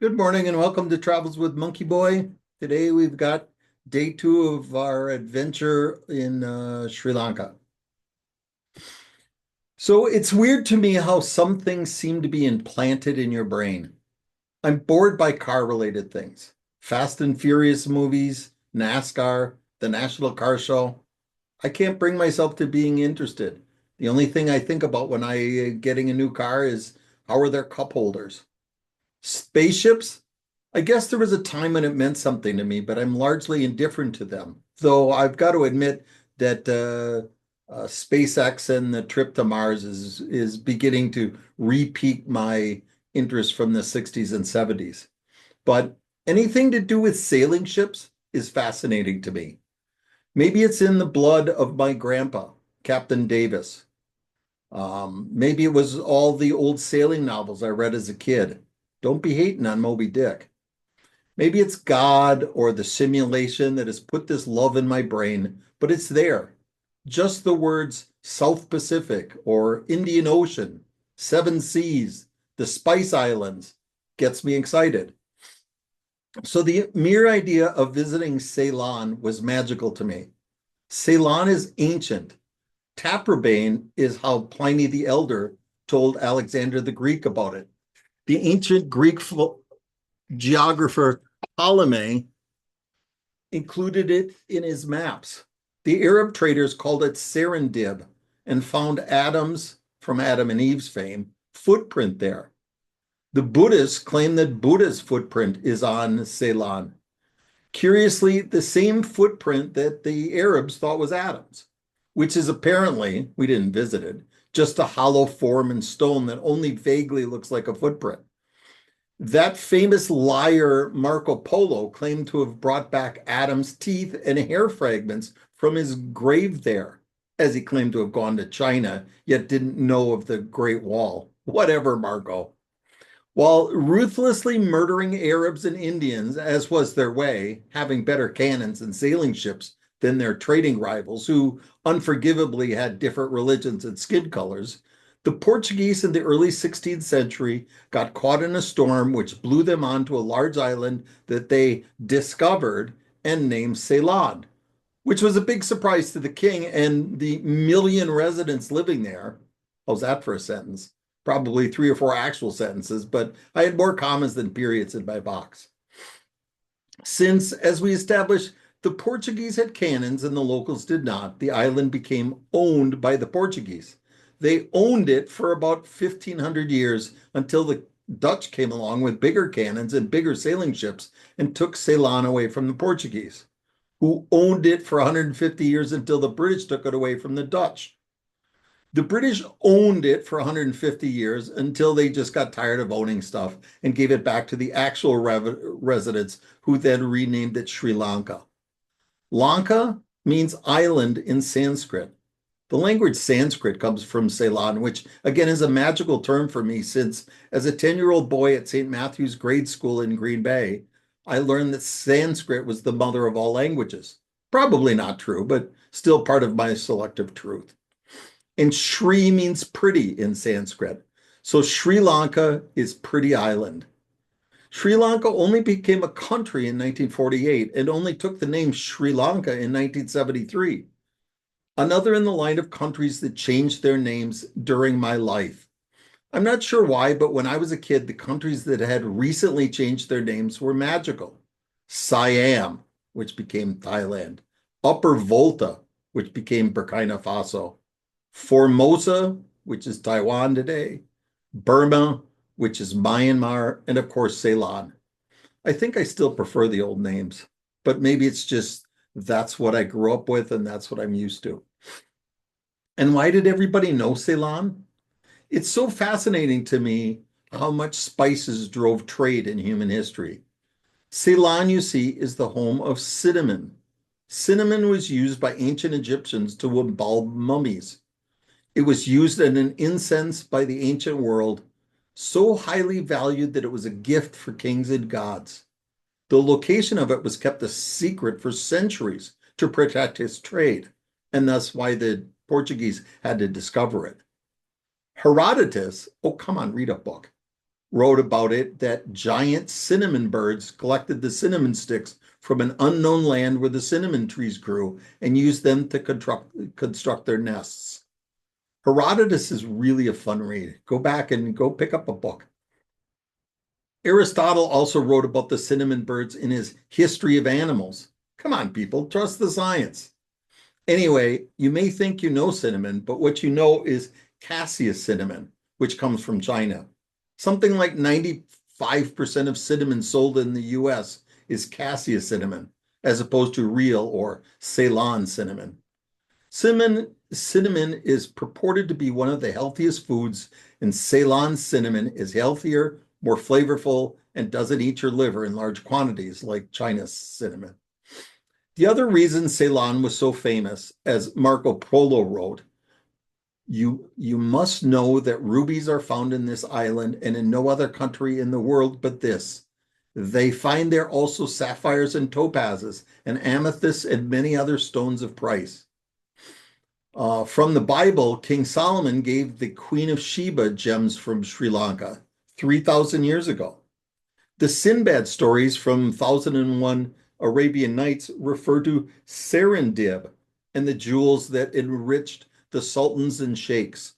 Good morning and welcome to Travels with Monkey Boy. Today we've got day two of our adventure in Sri Lanka. So it's weird to me how some things seem to be implanted in your brain. I'm bored by car-related things. Fast and Furious movies, NASCAR, the National Car Show. I can't bring myself to being interested. The only thing I think about when I getting a new car is how are their cup holders? Spaceships? I guess there was a time when it meant something to me, but I'm largely indifferent to them. Though I've got to admit that SpaceX and the trip to Mars is beginning to re-pique my interest from the 60s and 70s. But anything to do with sailing ships is fascinating to me. Maybe it's in the blood of my grandpa, Captain Davis. Maybe it was all the old sailing novels I read as a kid. Don't be hating on Moby Dick. Maybe it's God or the simulation that has put this love in my brain, but it's there. Just the words South Pacific or Indian Ocean, Seven Seas, the Spice Islands gets me excited. So the mere idea of visiting Ceylon was magical to me. Ceylon is ancient. Taprobane is how Pliny the Elder told Alexander the Greek about it. The ancient Greek geographer Ptolemy included it in his maps. The Arab traders called it Serendib and found Adam's, from Adam and Eve's fame, footprint there. The Buddhists claim that Buddha's footprint is on Ceylon. Curiously, the same footprint that the Arabs thought was Adam's, which is apparently, we didn't visit it, just a hollow form in stone that only vaguely looks like a footprint. That famous liar Marco Polo claimed to have brought back Adam's teeth and hair fragments from his grave there, as he claimed to have gone to China, yet didn't know of the Great Wall. Whatever, Marco. While ruthlessly murdering Arabs and Indians, as was their way, having better cannons and sailing ships than their trading rivals, who unforgivably had different religions and skin colors, the Portuguese in the early 16th century got caught in a storm which blew them onto a large island that they discovered and named Ceylon, which was a big surprise to the king and the million residents living there. How's that for a sentence? Probably three or four actual sentences, but I had more commas than periods in my box. Since, as we established, the Portuguese had cannons and the locals did not, the island became owned by the Portuguese. They owned it for about 1,500 years until the Dutch came along with bigger cannons and bigger sailing ships and took Ceylon away from the Portuguese, who owned it for 150 years until the British took it away from the Dutch. The British owned it for 150 years until they just got tired of owning stuff and gave it back to the actual residents, who then renamed it Sri Lanka. Lanka means island in Sanskrit. The language Sanskrit comes from Ceylon, which again is a magical term for me since as a 10-year-old boy at St. Matthew's grade school in Green Bay, I learned that Sanskrit was the mother of all languages. Probably not true, but still part of my selective truth. And Sri means pretty in Sanskrit. So Sri Lanka is pretty island. Sri Lanka only became a country in 1948 and only took the name Sri Lanka in 1973. Another in the line of countries that changed their names during my life. I'm not sure why, but when I was a kid, the countries that had recently changed their names were magical. Siam, which became Thailand. Upper Volta, which became Burkina Faso. Formosa, which is Taiwan today. Burma, which is Myanmar. And of course, Ceylon. I think I still prefer the old names, but maybe it's just that's what I grew up with and that's what I'm used to. And why did everybody know Ceylon? It's so fascinating to me how much spices drove trade in human history. Ceylon, you see, is the home of cinnamon. Cinnamon was used by ancient Egyptians to embalm mummies. It was used as an incense by the ancient world, so highly valued that it was a gift for kings and gods. The location of it was kept a secret for centuries to protect his trade, and thus why the Portuguese had to discover it. Herodotus, oh, come on, read a book. wrote about it that giant cinnamon birds collected the cinnamon sticks from an unknown land where the cinnamon trees grew and used them to construct their nests. Herodotus is really a fun read. Go back and go pick up a book. Aristotle also wrote about the cinnamon birds in his History of Animals. Come on, people, trust the science. Anyway, you may think you know cinnamon, but what you know is cassia cinnamon, which comes from China. Something like 95% of cinnamon sold in the US is cassia cinnamon, as opposed to real or Ceylon cinnamon. Cinnamon is purported to be one of the healthiest foods, and Ceylon cinnamon is healthier, more flavorful, and doesn't eat your liver in large quantities like China's cinnamon. The other reason Ceylon was so famous, as Marco Polo wrote, you must know that rubies are found in this island and in no other country in the world but this. They find there also sapphires and topazes and amethysts and many other stones of price. From the Bible, King Solomon gave the Queen of Sheba gems from Sri Lanka 3,000 years ago. The Sinbad stories from 1001 Arabian Nights refer to Serendib and the jewels that enriched the sultans and sheikhs.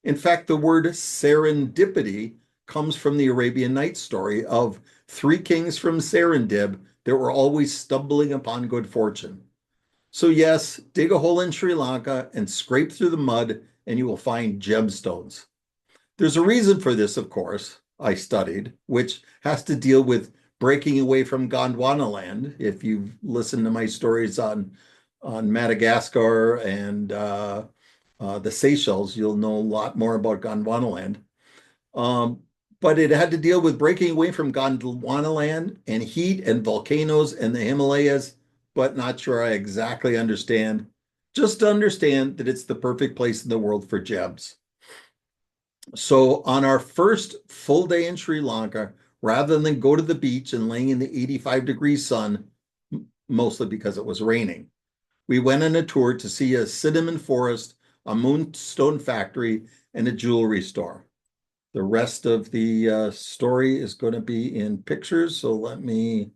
In fact, the word serendipity comes from the Arabian Nights story of three kings from Serendib that were always stumbling upon good fortune. So yes, dig a hole in Sri Lanka and scrape through the mud and you will find gemstones. There's a reason for this, of course, I studied, which has to deal with breaking away from Gondwana land. If you've listened to my stories on Madagascar and the Seychelles, you'll know a lot more about Gondwana land. But it had to deal with breaking away from Gondwana land and heat and volcanoes and the Himalayas, but not sure I exactly understand. Just understand that it's the perfect place in the world for gems. So on our first full day in Sri Lanka, rather than go to the beach and laying in the 85-degree sun, mostly because it was raining, we went on a tour to see a cinnamon forest, a moonstone factory, and a jewelry store. The rest of the story is going to be in pictures, so let me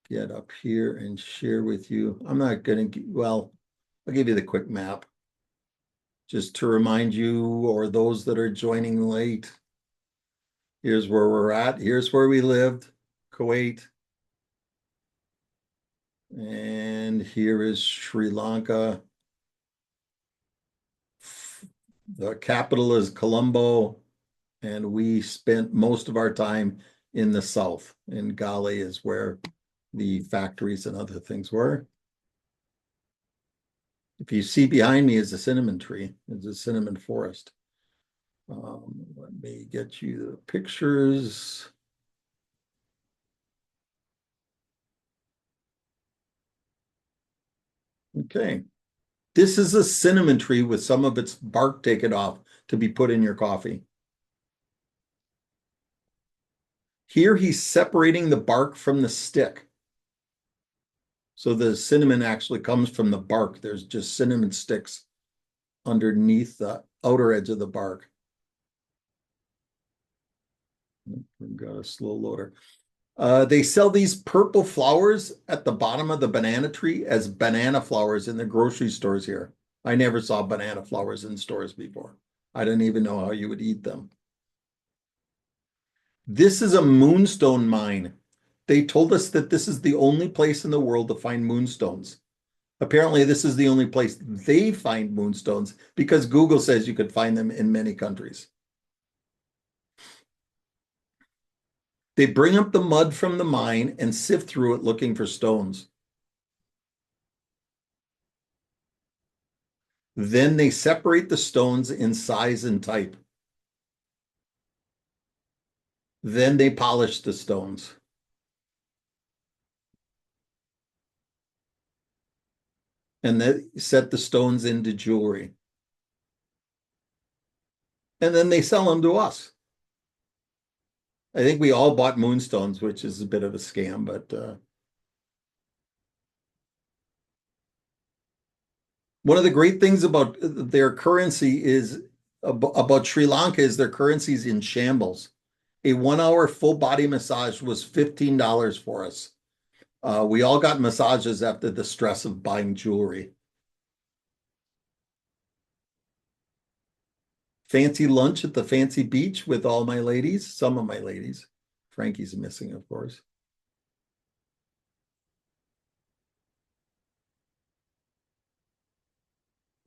get up here and share with you. I'm not going to, well, I'll give you the quick map just to remind you or those that are joining late. Here's where we're at. Here's where we lived, Kuwait. And here is Sri Lanka. The capital is Colombo, and we spent most of our time in the south. In Galle is where the factories and other things were. If you see behind me is a cinnamon tree. It's a cinnamon forest. Let me get you the pictures. Okay. This is a cinnamon tree with some of its bark taken off to be put in your coffee. Here he's separating the bark from the stick. So the cinnamon actually comes from the bark. There's just cinnamon sticks underneath the outer edge of the bark. We've got a slow loader. They sell these purple flowers at the bottom of the banana tree as banana flowers in the grocery stores here. I never saw banana flowers in stores before. I didn't even know how you would eat them. This is a moonstone mine. They told us that this is the only place in the world to find moonstones. Apparently, this is the only place they find moonstones because Google says you could find them in many countries. They bring up the mud from the mine and sift through it looking for stones. Then they separate the stones in size and type. Then they polish the stones. And they set the stones into jewelry. And then they sell them to us. I think we all bought moonstones, which is a bit of a scam, but one of the great things about their currency is about Sri Lanka is their currency's in shambles. A 1 hour full body massage was $15 for us. We all got massages after the stress of buying jewelry. Fancy lunch at the fancy beach with all my ladies, some of my ladies. Frankie's missing, of course.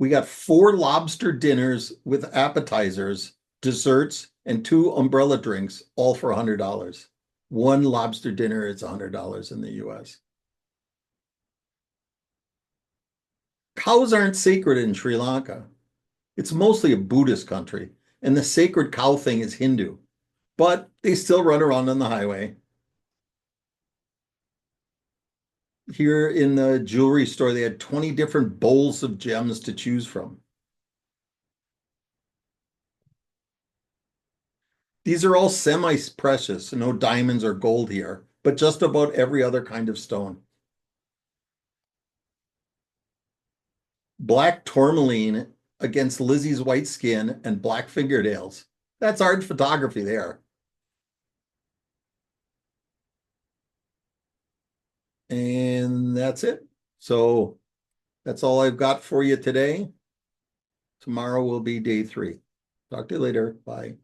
We got 4 lobster dinners with appetizers, desserts, and 2 umbrella drinks, all for $100. One lobster dinner is $100 in the US. Cows aren't sacred in Sri Lanka. It's mostly a Buddhist country, and the sacred cow thing is Hindu, but they still run around on the highway. Here in the jewelry store, they had 20 different bowls of gems to choose from. These are all semi-precious, no diamonds or gold here, but just about every other kind of stone. Black tourmaline against Lizzie's white skin and black fingernails. That's art photography there. And that's it. So that's all I've got for you today. Tomorrow will be day 3. Talk to you later. Bye.